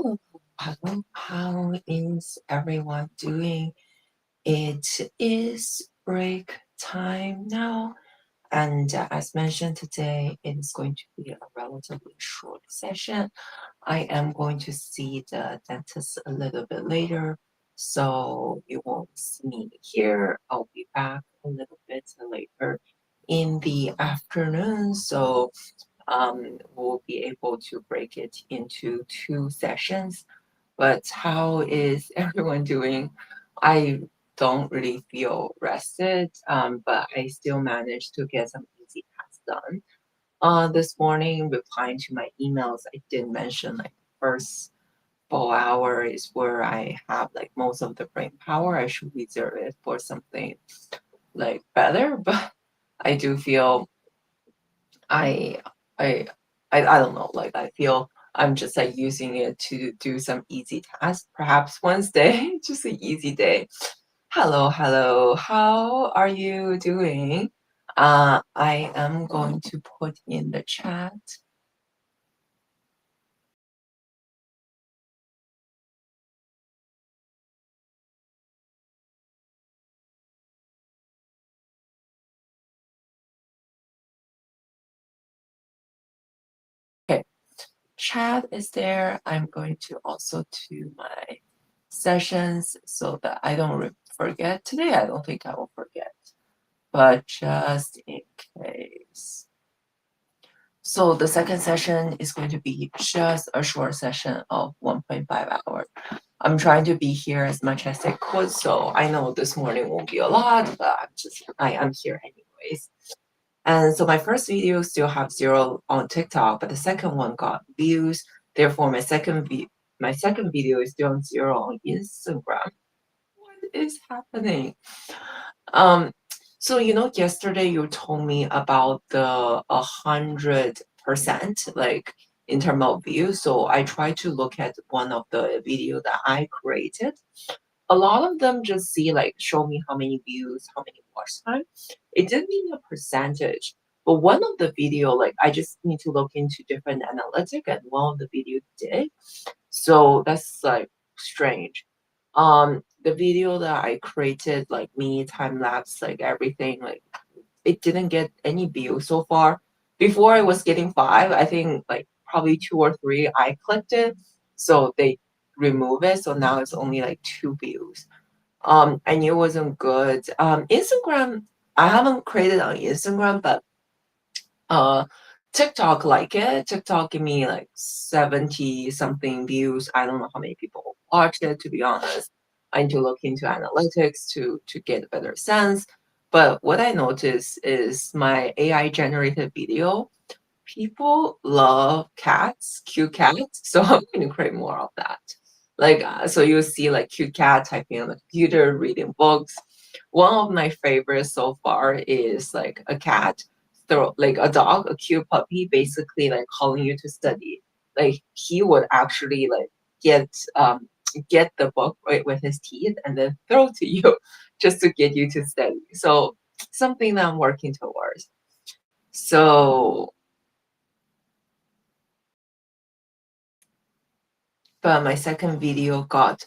Hello, hello. How is everyone doing? It is break time now, and as mentioned today, it is going to be a relatively short session. I am going to see the dentist a little bit later, so you won't see me here. I'll be back a little bit later in the afternoon, so we'll be able to break it into 2 sessions. But how is everyone doing? I don't really feel rested, but I still managed to get some easy tasks done. This morning, replying to my emails, I did mention like first full hour is where I have like most of the brain power. I should reserve it for something like better, but I do feel I I I don't know, like I feel I'm just like using it to do some easy tasks. Perhaps Wednesday, just an easy day. Hello, hello. How are you doing? I am going to put in the chat. Okay, chat is there. I'm going to also do my sessions so that I don't forget. Today, I don't think I will forget, but just in case. So the second session is going to be just a short session of 1.5 hours. I'm trying to be here as much as I could, so I know this morning won't be a lot, but I am here anyways. And so my first video still have 0 on TikTok, but the second one got views. Therefore, my second video is still on 0 on Instagram. What is happening? Um, so yesterday you told me about the 100%, like in terms of views. So I tried to look at one of the video that I created. A lot of them just show me how many views, how many watch time. It didn't mean a percentage. But one of the video, like I just need to look into different analytic, and one of the video did. So that's like strange. The video that I created, like me, time lapse, like everything, like it didn't get any views so far. Before I was getting 5, I think like probably 2 or 3 I clicked it. So they remove it. So now it's only like 2 views. I knew it wasn't good. Instagram, I haven't created on Instagram, but uh TikTok like it. TikTok give me like 70 something views. I don't know how many people watch it, to be honest. I need to look into analytics to get a better sense. But what I noticed is my AI generated video people love cats, cute cats, so I'm going to create more of that. Like, so you'll see like cute cat typing on the computer, reading books. One of my favorites so far is like a cat, throw like a dog, a cute puppy, basically like calling you to study. Like he would actually like get get the book right with his teeth and then throw to you just to get you to study. So something that I'm working towards. So, but my second video got,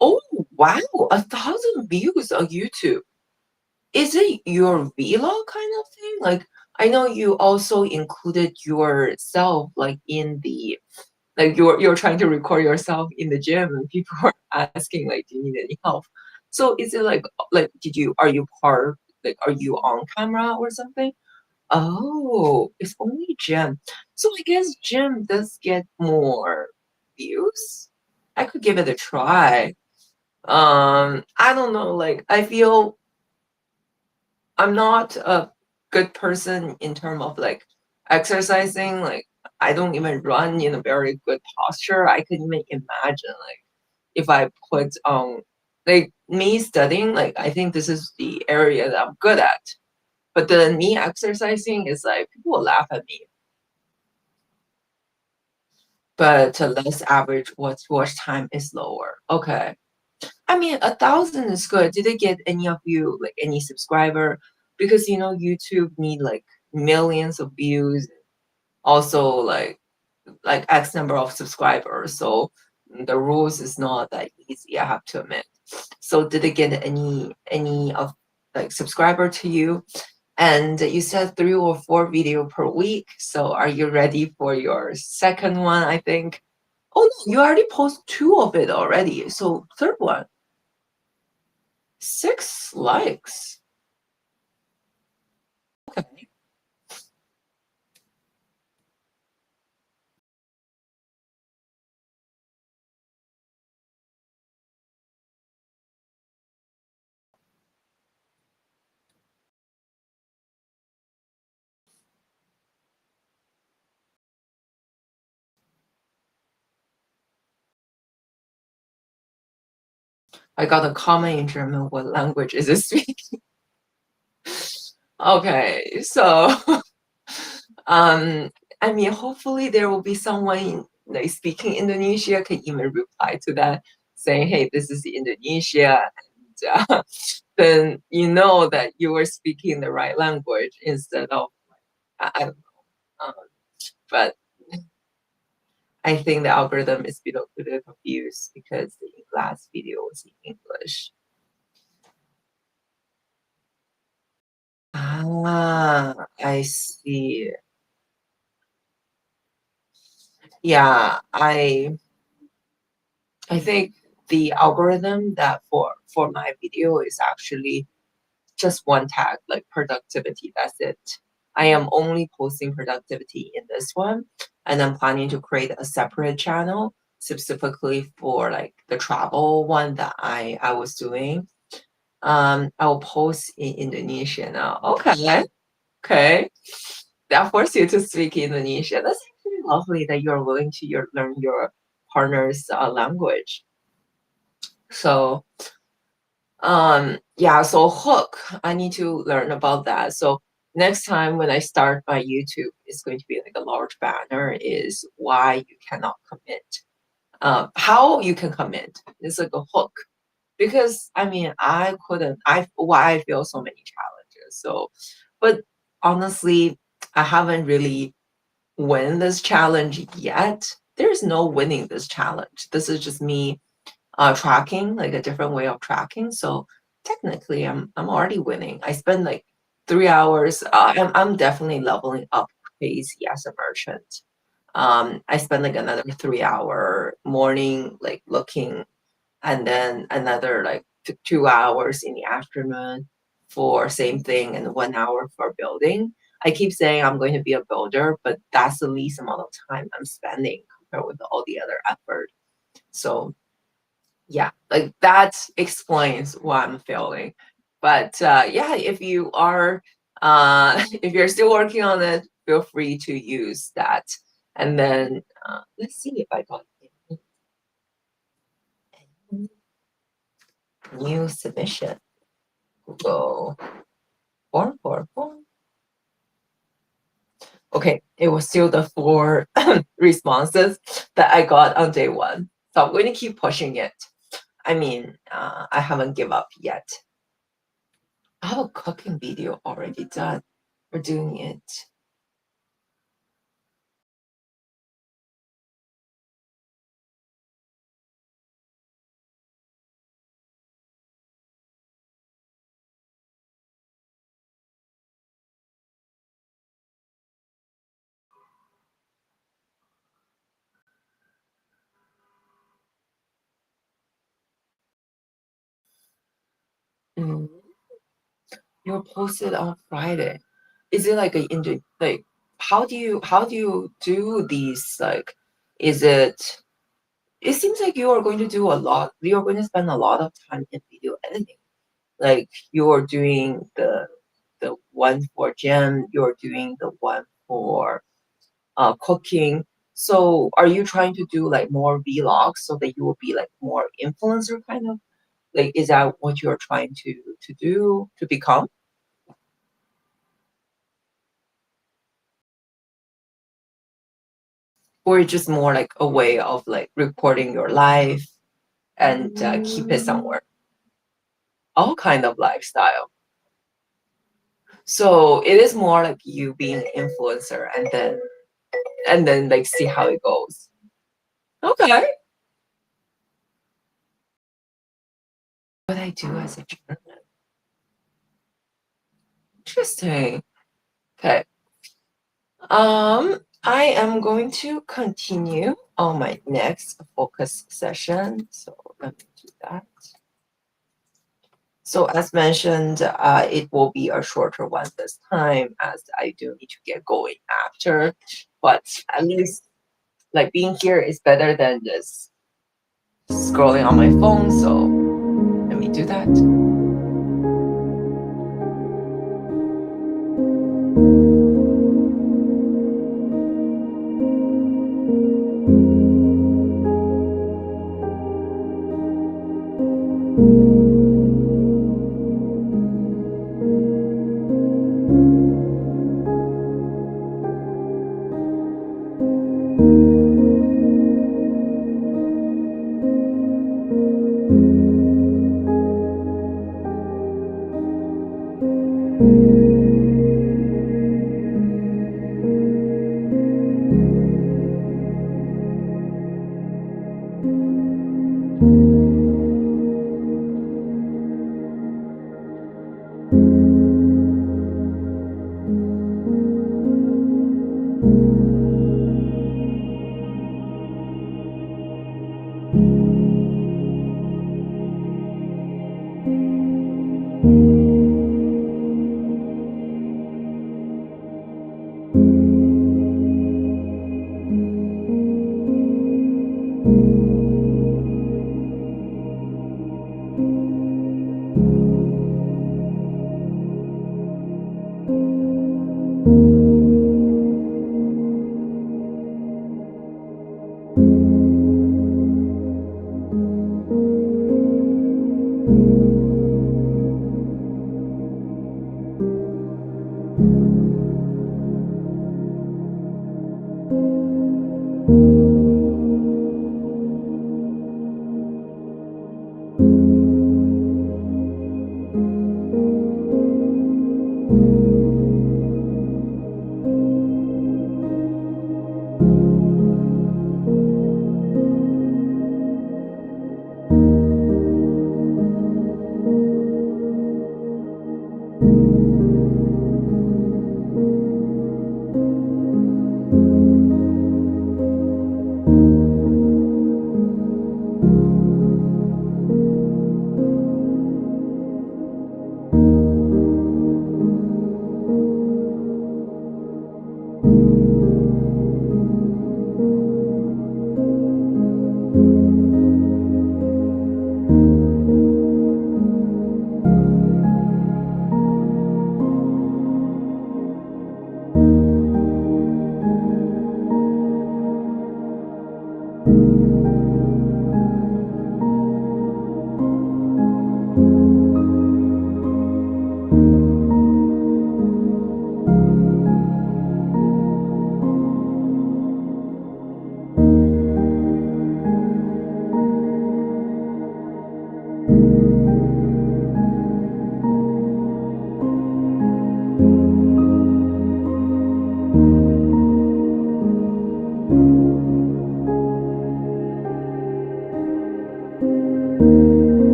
oh wow, 1,000 views on YouTube. Is it your vlog kind of thing? Like, I know you also included yourself like in the like you're trying to record yourself in the gym and people are asking like, do you need any help? So is it like did you are you part like are you on camera or something? Oh, it's only gym. So I guess gym does get more views. I could give it a try. I don't know, like I feel I'm not a good person in terms of like exercising. Like I don't even run in a very good posture. I could even imagine like if I put on like me studying, like I think this is the area that I'm good at. But the me exercising is like people will laugh at me. But less average watch time is lower. Okay. I mean, 1,000 is good. Did it get any of you like any subscriber? Because you know YouTube need like millions of views, also like X number of subscribers. So the rules is not that easy, I have to admit. So did it get any of like subscriber to you? And you said 3 or 4 video per week. So are you ready for your second one? I think. Oh no, you already post 2 of it already. So third one, 6 likes. Okay. I got a comment in German. What language is it speaking? Okay, so um, I mean, hopefully there will be someone like speaking Indonesia can even reply to that, saying, "Hey, this is Indonesia," and then you know that you were speaking the right language instead of I don't know. But I think the algorithm is a bit confused because the last video was in English. Ah, I see. Yeah, I think the algorithm that for my video is actually just one tag, like productivity. That's it. I am only posting productivity in this one, and I'm planning to create a separate channel specifically for like the travel one that I was doing. I will post in Indonesia now. Okay, okay. That forces you to speak Indonesian. That's actually lovely that you're willing to learn your partner's language. So yeah, so hook, I need to learn about that. So next time when I start my YouTube, it's going to be like a large banner is why you cannot commit. How you can commit. It's like a hook. Because I mean I couldn't I why I feel so many challenges. So but honestly, I haven't really win this challenge yet. There's no winning this challenge. This is just me tracking, like a different way of tracking. So technically, I'm already winning. I spend like 3 hours. I'm definitely leveling up crazy as a merchant. I spend like another 3 hour morning like looking, and then another like 2 hours in the afternoon for same thing, and 1 hour for building. I keep saying I'm going to be a builder, but that's the least amount of time I'm spending compared with all the other effort. So yeah, like that explains why I'm failing. But yeah, if you are if you're still working on it, feel free to use that. And then let's see if I got any new submission. Google form. Okay, it was still the 4 responses that I got on day 1. So I'm going to keep pushing it. I mean, I haven't given up yet. I have a cooking video already done. We're doing it. Mm. You're posted on Friday. Is it like like how do you do these, like is it seems like you are going to do a lot. You're going to spend a lot of time in video editing. Like you're doing the one for gym, you're doing the one for cooking. So are you trying to do like more vlogs so that you will be like more influencer kind of? Like is that what you're trying to do to become? Or just more like a way of like recording your life and keep it somewhere? All kind of lifestyle. So it is more like you being an influencer and then like see how it goes. Okay. What I do as a journalist. Interesting. Okay. I am going to continue on my next focus session. So let me do that. So as mentioned, it will be a shorter one this time as I do need to get going after. But at least like being here is better than just scrolling on my phone. So let me do that.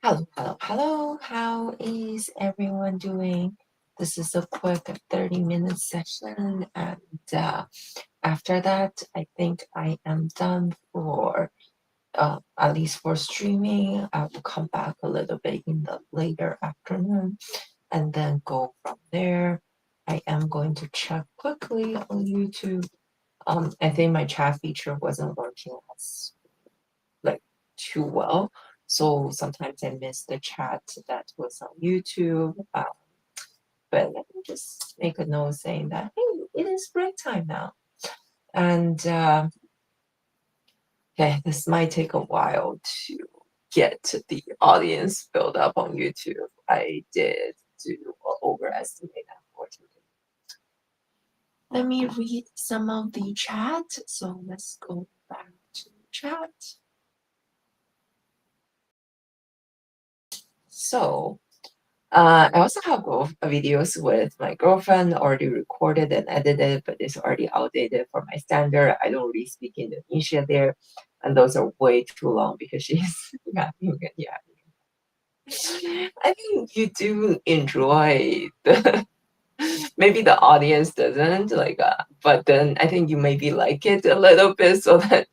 Hello, hello, hello. How is everyone doing? This is a quick 30-minute session, and after that, I think I am done for at least for streaming. I will come back a little bit in the later afternoon and then go from there. I am going to check quickly on YouTube. I think my chat feature wasn't working as like too well. So sometimes I miss the chat that was on YouTube. But let me just make a note saying that, hey, it is break time now. And okay, this might take a while to get the audience built up on YouTube. I did do overestimate, unfortunately. Let me read some of the chat. So let's go back to chat. So I also have both videos with my girlfriend already recorded and edited, but it's already outdated for my standard. I don't really speak Indonesia there, and those are way too long because she's yapping and yapping. I think you do enjoy the maybe the audience doesn't like, but then I think you maybe like it a little bit so that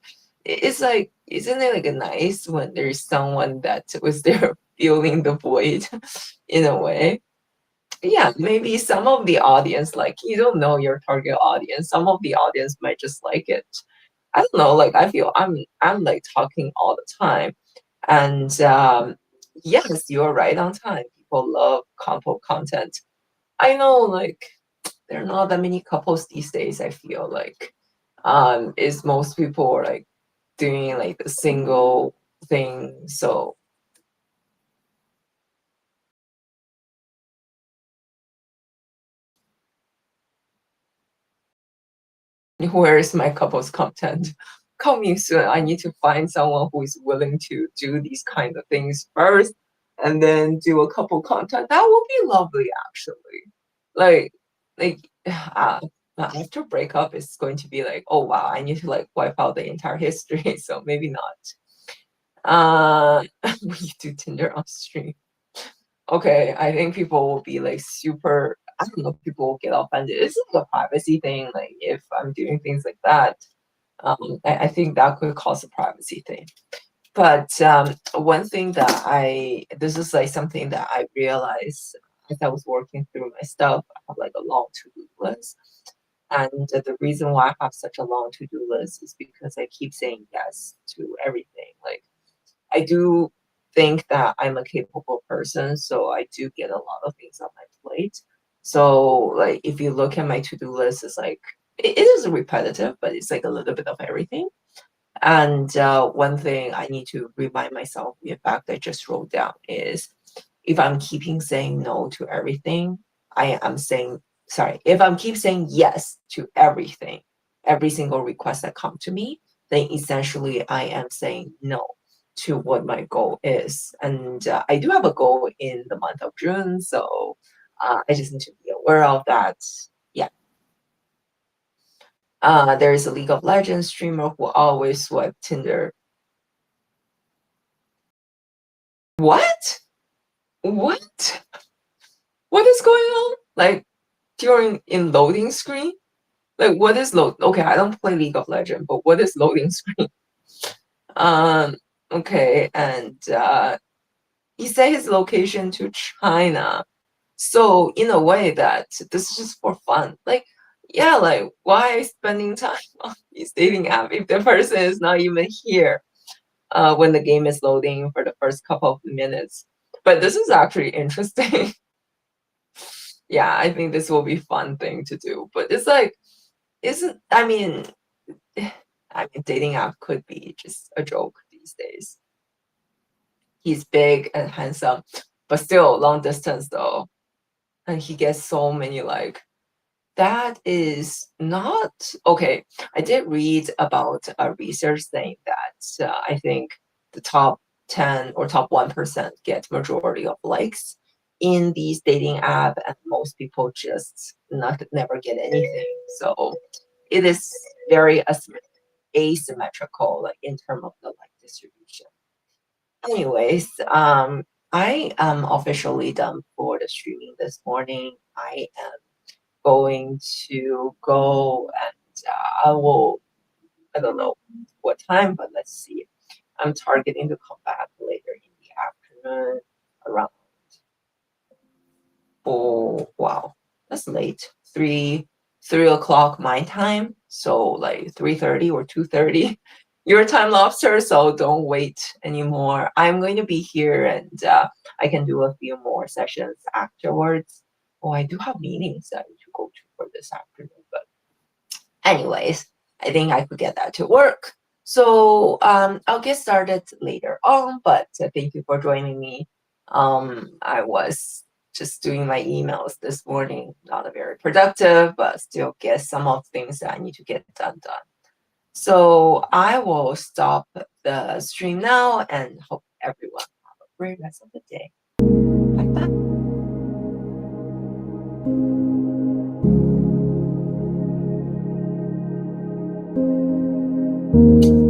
it's like, isn't it like a nice when there's someone that was there filling the void in a way? Yeah, maybe some of the audience, like you don't know your target audience. Some of the audience might just like it. I don't know, like I feel I'm like talking all the time. And yes, you're right on time. People love couple content. I know like there are not that many couples these days, I feel like. Is most people are like doing like the single thing. So where is my couples content? Coming soon. I need to find someone who is willing to do these kind of things first and then do a couple content. That would be lovely actually. Like like after breakup it's going to be like, oh wow, I need to like wipe out the entire history. So maybe not. We do Tinder on stream. Okay, I think people will be like super. I don't know. People will get offended. It's like a privacy thing. Like if I'm doing things like that, I think that could cause a privacy thing. But one thing that this is like something that I realized as I was working through my stuff. I have like a long to-do list, and the reason why I have such a long to-do list is because I keep saying yes to everything. Like I do think that I'm a capable person, so I do get a lot of things on my plate. So, like, if you look at my to-do list, it's like it is repetitive, but it's like a little bit of everything. And one thing I need to remind myself, in fact, I just wrote down is if I'm keeping saying no to everything, I am saying sorry. If I'm keep saying yes to everything, every single request that come to me, then essentially I am saying no. to what my goal is. And I do have a goal in the month of June, so I just need to be aware of that. Yeah. There is a League of Legends streamer who always swipe Tinder. What? What? What is going on? Like during in loading screen? Like what is load? Okay, I don't play League of Legends, but what is loading screen? Um, okay, and he said his location to China. So in a way that this is just for fun. Like, yeah, like why spending time on these dating app if the person is not even here when the game is loading for the first couple of minutes? But this is actually interesting. Yeah, I think this will be fun thing to do. But it's like, isn't I mean, dating app could be just a joke these days. He's big and handsome, but still long distance though. And he gets so many like that is not okay. I did read about a research saying that I think the top 10 or top 1% get majority of likes in these dating app, and most people just not never get anything. So it is very asymmetrical, like in terms of the like distribution. Anyways, I am officially done for the streaming this morning. I am going to go and I don't know what time, but let's see. I'm targeting to come back later in the afternoon around, oh, wow, that's late. 3 o'clock my time. So like 3:30 or 2:30 your time, Lobster. So don't wait anymore. I'm going to be here and I can do a few more sessions afterwards. Oh, I do have meetings that I need to go to for this afternoon, but anyways, I think I could get that to work. So I'll get started later on, but thank you for joining me. I was just doing my emails this morning, not a very productive, but still get some of things that I need to get done. So I will stop the stream now and hope everyone have a great rest of the day. Bye bye.